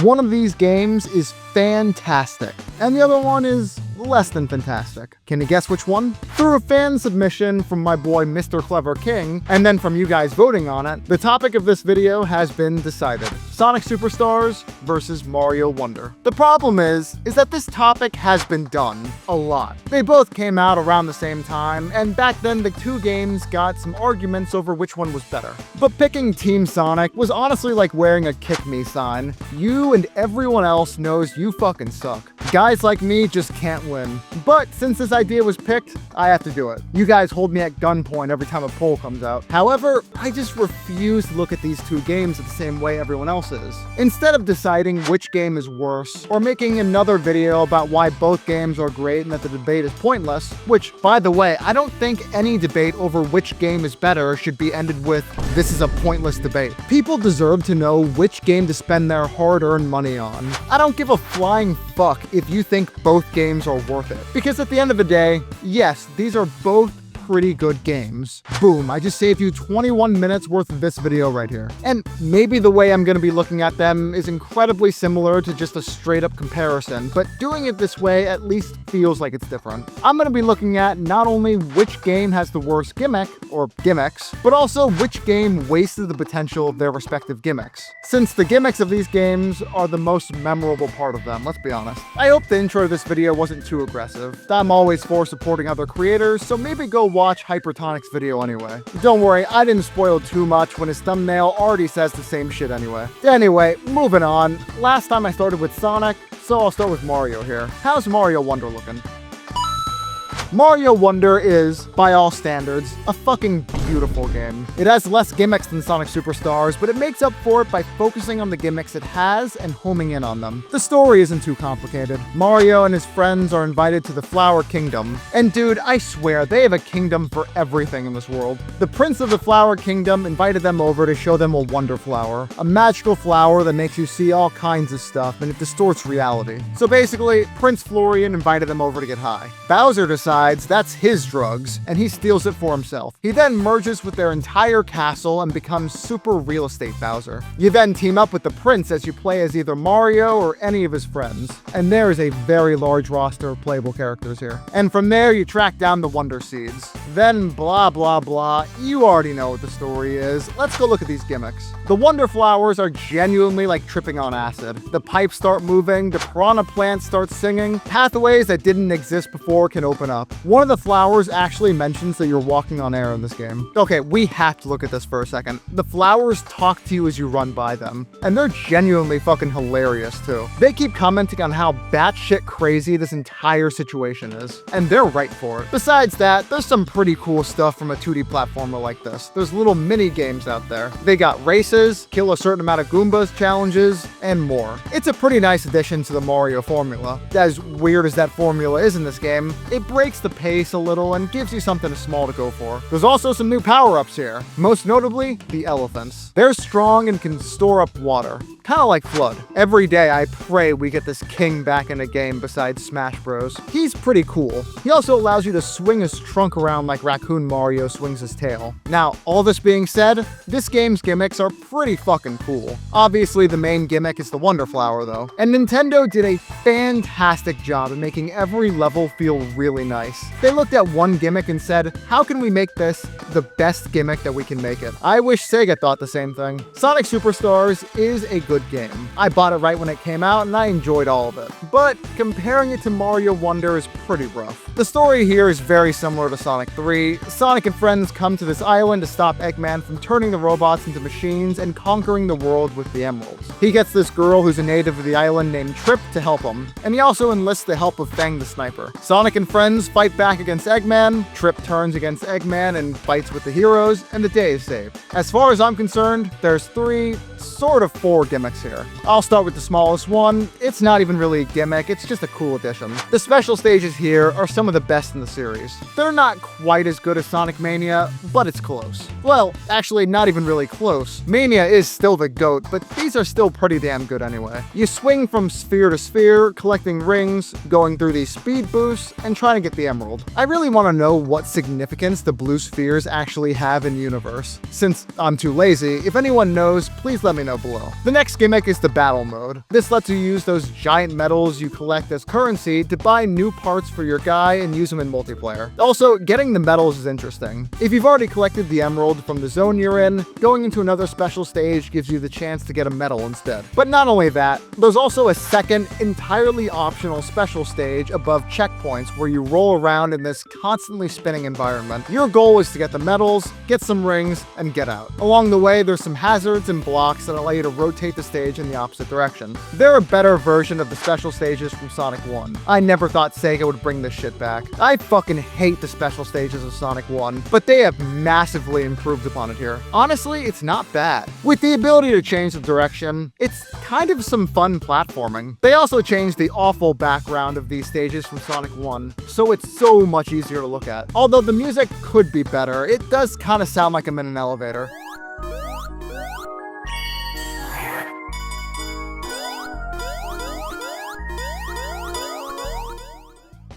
One of these games is fantastic, and the other one is less than fantastic. Can you guess which one? Through a fan submission from my boy Mr. Clever King, and then from you guys voting on it, the topic of this video has been decided. Sonic Superstars versus Mario Wonder. The problem is that this topic has been done a lot. They both came out around the same time, and back then the two games got some arguments over which one was better. But picking Team Sonic was honestly like wearing a kick me sign. You and everyone else knows you fucking suck. Guys like me just can't win. But since this idea was picked, I have to do it. You guys hold me at gunpoint every time a poll comes out. However, I just refuse to look at these two games the same way everyone else is. Instead of deciding which game is worse, or making another video about why both games are great and that the debate is pointless, which, by the way, I don't think any debate over which game is better should be ended with, "This is a pointless debate." People deserve to know which game to spend their hard-earned money on. I don't give a flying fuck if you think both games are worth it. Because at the end of the day, yes, these are both pretty good games. Boom, I just saved you 21 minutes worth of this video right here. And maybe the way I'm going to be looking at them is incredibly similar to just a straight up comparison, but doing it this way at least feels like it's different. I'm going to be looking at not only which game has the worst gimmick, or gimmicks, but also which game wasted the potential of their respective gimmicks. Since the gimmicks of these games are the most memorable part of them, let's be honest. I hope the intro to this video wasn't too aggressive. I'm always for supporting other creators, so maybe go watch Hypertonic's video anyway. Don't worry, I didn't spoil too much when his thumbnail already says the same shit anyway. Anyway, moving on. Last time I started with Sonic, so I'll start with Mario here. How's Mario Wonder looking? Mario Wonder is, by all standards, a fucking beautiful game. It has less gimmicks than Sonic Superstars, but it makes up for it by focusing on the gimmicks it has and homing in on them. The story isn't too complicated. Mario and his friends are invited to the Flower Kingdom. And dude, I swear, they have a kingdom for everything in this world. The Prince of the Flower Kingdom invited them over to show them a Wonder Flower, a magical flower that makes you see all kinds of stuff and it distorts reality. So basically, Prince Florian invited them over to get high. Bowser decides that's his drugs, and he steals it for himself. He then merges with their entire castle and becomes Super Real Estate Bowser. You then team up with the prince as you play as either Mario or any of his friends. And there is a very large roster of playable characters here. And from there, you track down the Wonder Seeds. Then blah blah blah, you already know what the story is. Let's go look at these gimmicks. The Wonder Flowers are genuinely like tripping on acid. The pipes start moving, the piranha plants start singing, pathways that didn't exist before can open up. One of the flowers actually mentions that you're walking on air in this game. Okay, we have to look at this for a second. The flowers talk to you as you run by them, and they're genuinely fucking hilarious too. They keep commenting on how batshit crazy this entire situation is, and they're right for it. Besides that, there's some pretty cool stuff from a 2D platformer like this. There's little mini games out there. They got races, kill a certain amount of Goombas challenges, and more. It's a pretty nice addition to the Mario formula. As weird as that formula is in this game, it breaks the pace a little and gives you something small to go for. There's also some new power-ups here, most notably the elephants. They're strong and can store up water, kind of like Flood. Every day I pray we get this king back in a game besides Smash Bros. He's pretty cool. He also allows you to swing his trunk around like Raccoon Mario swings his tail. Now, all this being said, this game's gimmicks are pretty fucking cool. Obviously, the main gimmick is the Wonder Flower though, and Nintendo did a fantastic job in making every level feel really nice. They looked at one gimmick and said, how can we make this the best gimmick that we can make it? I wish Sega thought the same thing. Sonic Superstars is a good game. I bought it right when it came out and I enjoyed all of it. But comparing it to Mario Wonder is pretty rough. The story here is very similar to Sonic 3. Sonic and friends come to this island to stop Eggman from turning the robots into machines and conquering the world with the emeralds. He gets this girl who's a native of the island named Trip to help him, and he also enlists the help of Fang the Sniper. Sonic and friends fight back against Eggman, Trip turns against Eggman and fights with the heroes, and the day is saved. As far as I'm concerned, there's sort of four gimmicks here. I'll start with the smallest one. It's not even really a gimmick, it's just a cool addition. The special stages here are some of the best in the series. They're not quite as good as Sonic Mania, but it's close. Well, actually not even really close. Mania is still the GOAT, but these are still pretty damn good anyway. You swing from sphere to sphere, collecting rings, going through these speed boosts, and trying to get the emerald. I really want to know what significance the blue spheres actually have in universe. Since I'm too lazy, if anyone knows, please let me know below. The next gimmick is the battle mode. This lets you use those giant medals you collect as currency to buy new parts for your guy and use them in multiplayer. Also, getting the medals is interesting. If you've already collected the emerald from the zone you're in, going into another special stage gives you the chance to get a medal instead. But not only that, there's also a second, entirely optional special stage above checkpoints where you roll around in this constantly spinning environment. Your goal is to get the medals, get some rings, and get out. Along the way, there's some hazards and blocks that allow you to rotate the stage in the opposite direction. They're a better version of the special stages from Sonic 1. I never thought Sega would bring this shit back. I fucking hate the special stages of Sonic 1, but they have massively improved upon it here. Honestly, it's not bad. With the ability to change the direction, it's kind of some fun platforming. They also changed the awful background of these stages from Sonic 1, so it's so much easier to look at. Although the music could be better, it does kind of sound like I'm in an elevator.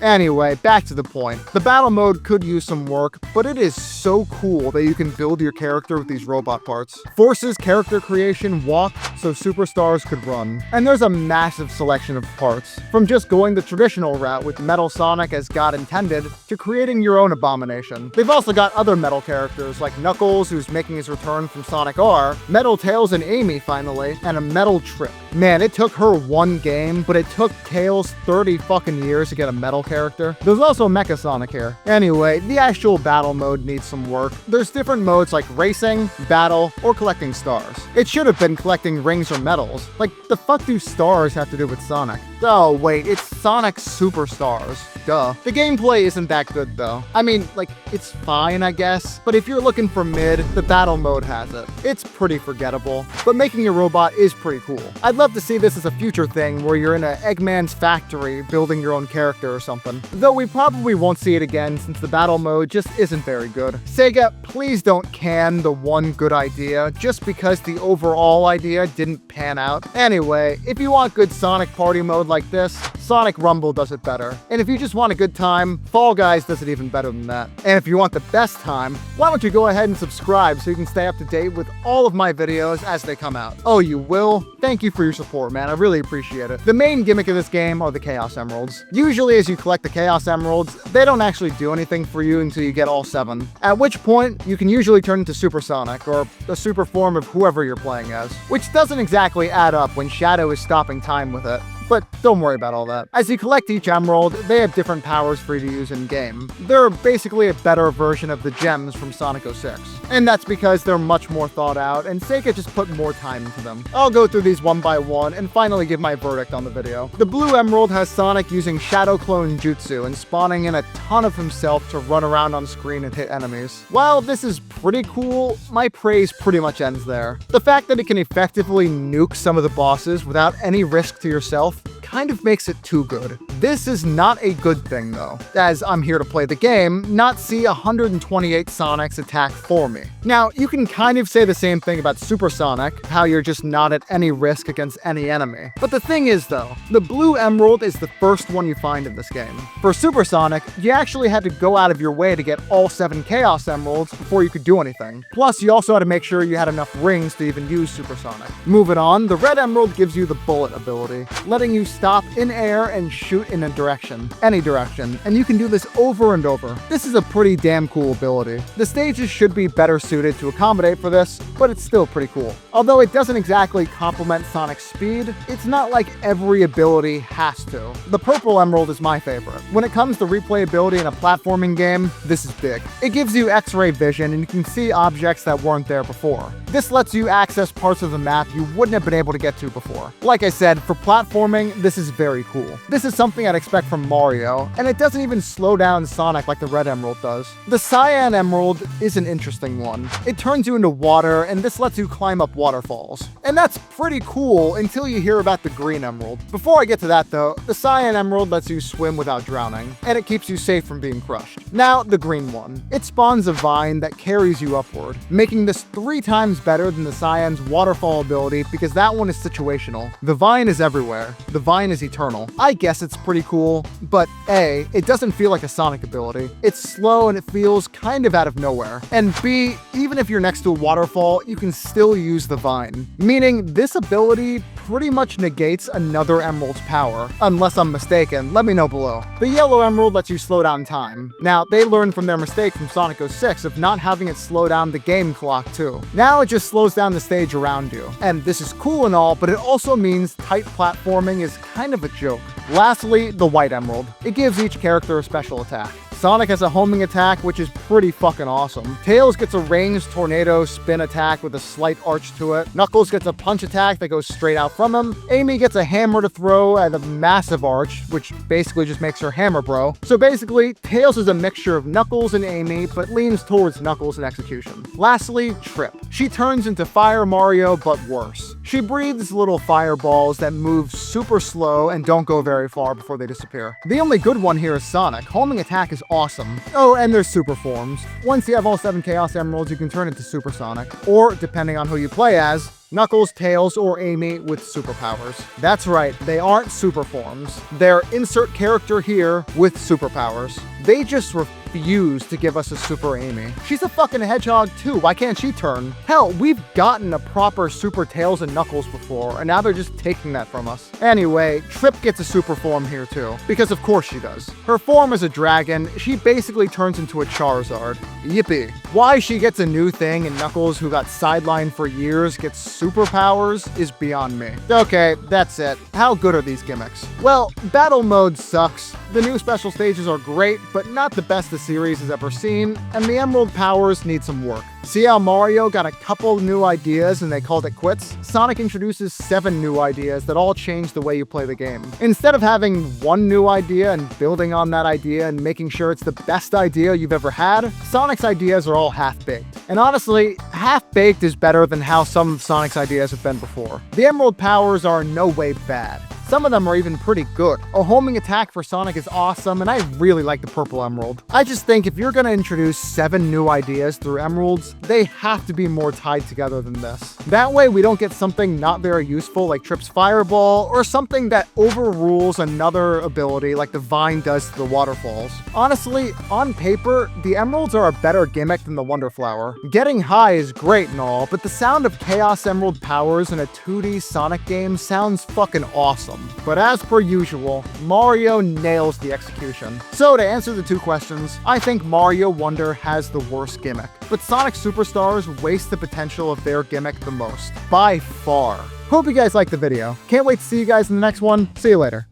Anyway, back to the point. The battle mode could use some work, but it is so cool that you can build your character with these robot parts. Forces character creation walk so superstars could run. And there's a massive selection of parts, from just going the traditional route with Metal Sonic as God intended, to creating your own abomination. They've also got other metal characters like Knuckles, who's making his return from Sonic R, Metal Tails and Amy finally, and a Metal Trip. Man, it took her one game, but it took Tails 30 fucking years to get a metal character. There's also Mecha Sonic here. Anyway, the actual battle mode needs some work. There's different modes like racing, battle, or collecting stars. It should have been collecting rings or medals. Like, the fuck do stars have to do with Sonic? Oh wait, it's Sonic Superstars. Duh. The gameplay isn't that good though. I mean, like, it's fine I guess, but if you're looking for mid, the battle mode has it. It's pretty forgettable, but making a robot is pretty cool. I'd love to see this as a future thing where you're in a Eggman's factory building your own character or something. Though we probably won't see it again since the battle mode just isn't very good. Sega, please don't can the one good idea just because the overall idea didn't pan out. Anyway, if you want good Sonic party mode like this, Sonic Rumble does it better. And if you just want a good time, Fall Guys does it even better than that. And if you want the best time, why don't you go ahead and subscribe so you can stay up to date with all of my videos as they come out. Oh, you will? Thank you for your support, man. I really appreciate it. The main gimmick of this game are the Chaos Emeralds. Usually as you collect the Chaos Emeralds, they don't actually do anything for you until you get all 7. At which point, you can usually turn into Super Sonic, or a super form of whoever you're playing as. Which doesn't exactly add up when Shadow is stopping time with it. But don't worry about all that. As you collect each emerald, they have different powers for you to use in-game. They're basically a better version of the gems from Sonic 06. And that's because they're much more thought out, and Sega just put more time into them. I'll go through these one by one, and finally give my verdict on the video. The blue emerald has Sonic using Shadow Clone Jutsu and spawning in a ton of himself to run around on screen and hit enemies. While this is pretty cool, my praise pretty much ends there. The fact that it can effectively nuke some of the bosses without any risk to yourself kind of makes it too good. This is not a good thing though, as I'm here to play the game, not see 128 Sonics attack for me. Now, you can kind of say the same thing about Super Sonic, how you're just not at any risk against any enemy. But the thing is though, the blue emerald is the first one you find in this game. For Super Sonic, you actually had to go out of your way to get all 7 Chaos Emeralds before you could do anything. Plus, you also had to make sure you had enough rings to even use Super Sonic. Moving on, the red emerald gives you the bullet ability, letting you stop in air and shoot in a direction, any direction, and you can do this over and over. This is a pretty damn cool ability. The stages should be better suited to accommodate for this, but it's still pretty cool. Although it doesn't exactly complement Sonic's speed, it's not like every ability has to. The purple emerald is my favorite. When it comes to replayability in a platforming game, this is big. It gives you X-ray vision and you can see objects that weren't there before. This lets you access parts of the map you wouldn't have been able to get to before. Like I said, for platforming, this is very cool. This is something I'd expect from Mario, and it doesn't even slow down Sonic like the red emerald does. The cyan emerald is an interesting one. It turns you into water, and this lets you climb up waterfalls. And that's pretty cool until you hear about the green emerald. Before I get to that though, the cyan emerald lets you swim without drowning, and it keeps you safe from being crushed. Now, the green one. It spawns a vine that carries you upward, making this 3 times better than the cyan's waterfall ability because that one is situational. The vine is everywhere. The vine Vine is eternal. I guess it's pretty cool, but A, it doesn't feel like a Sonic ability. It's slow and it feels kind of out of nowhere. And B, even if you're next to a waterfall, you can still use the Vine. Meaning this ability pretty much negates another emerald's power. Unless I'm mistaken, let me know below. The yellow emerald lets you slow down time. Now, they learned from their mistake from Sonic 06 of not having it slow down the game clock too. Now it just slows down the stage around you. And this is cool and all, but it also means tight platforming is kind of a joke. Lastly, the white emerald. It gives each character a special attack. Sonic has a homing attack, which is pretty fucking awesome. Tails gets a ranged tornado spin attack with a slight arch to it. Knuckles gets a punch attack that goes straight out from him. Amy gets a hammer to throw at a massive arch, which basically just makes her Hammer Bro. So basically, Tails is a mixture of Knuckles and Amy, but leans towards Knuckles in execution. Lastly, Trip. She turns into Fire Mario, but worse. She breathes little fireballs that move super slow and don't go very far before they disappear. The only good one here is Sonic. Homing attack is awesome. Oh, and there's super forms. Once you have all 7 Chaos Emeralds, you can turn into Super Sonic. Or, depending on who you play as, Knuckles, Tails, or Amy with superpowers. That's right, they aren't super forms. They're insert character here with superpowers. They just refuse to give us a Super Amy. She's a fucking hedgehog too, why can't she turn? Hell, we've gotten a proper Super Tails and Knuckles before, and now they're just taking that from us. Anyway, Trip gets a super form here too, because of course she does. Her form is a dragon, she basically turns into a Charizard. Yippee. Why she gets a new thing and Knuckles, who got sidelined for years, gets superpowers is beyond me. Okay, that's it. How good are these gimmicks? Well, battle mode sucks. The new special stages are great, but not the best the series has ever seen, and the Emerald powers need some work. See how Mario got a couple new ideas and they called it quits? Sonic introduces 7 new ideas that all change the way you play the game. Instead of having one new idea and building on that idea and making sure it's the best idea you've ever had, Sonic's ideas are all half-baked. And honestly, half-baked is better than how some of Sonic's ideas have been before. The Emerald powers are in no way bad. Some of them are even pretty good. A homing attack for Sonic is awesome, and I really like the purple emerald. I just think if you're gonna introduce 7 new ideas through emeralds, they have to be more tied together than this. That way we don't get something not very useful like Trip's Fireball, or something that overrules another ability like the Vine does to the waterfalls. Honestly, on paper, the emeralds are a better gimmick than the Wonder Flower. Getting high is great and all, but the sound of Chaos Emerald powers in a 2D Sonic game sounds fucking awesome. But as per usual, Mario nails the execution. So to answer the 2 questions, I think Mario Wonder has the worst gimmick, but Sonic Superstars waste the potential of their gimmick the most, by far. Hope you guys liked the video. Can't wait to see you guys in the next one. See you later.